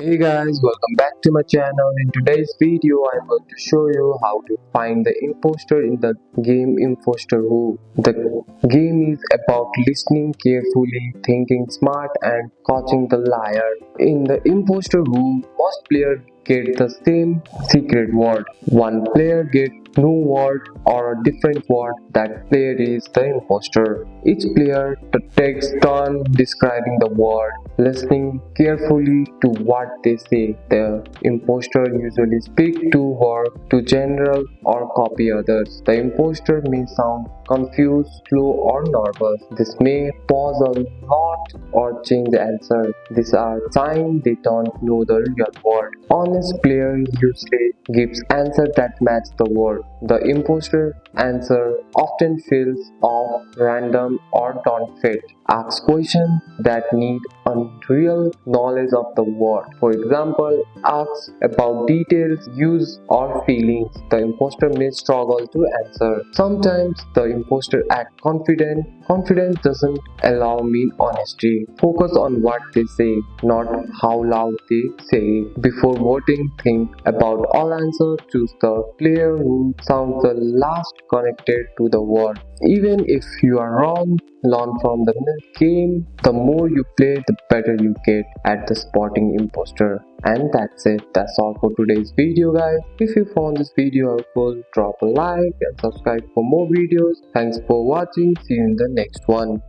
Hey guys, welcome back to my channel. In today's video, I'm going to show you how to find the imposter in the game Imposter Who. The game is about listening carefully, thinking smart, and catching the liar. In the Imposter Who, most players get the same secret word. One player gets no word or a different word. That player is the imposter. Each player takes turn describing the word, listening carefully to what they say. The imposter usually speaks to work, to general, or copy others. The imposter may sound confused, slow, or nervous. This may pause a lot or change the answer. These are signs they don't know the real word. Honest player usually gives answer that match the word. The imposter answer often feels off, random, or don't fit. Ask questions that need real knowledge of the word. For example, ask about details, use, or feelings. The imposter may struggle to answer. Sometimes the imposter acts confident. Confidence doesn't allow mean honesty. Focus on what they say, not how loud they say it. Before voting, think about all answers. Choose the player who sounds the last connected to the word. Even if you are wrong, learn from the game. The more you play, the better you get at the spotting imposter. And that's it. That's all for today's video, guys. If you found this video helpful, drop a like and subscribe for more videos. Thanks for watching. See you in the next one.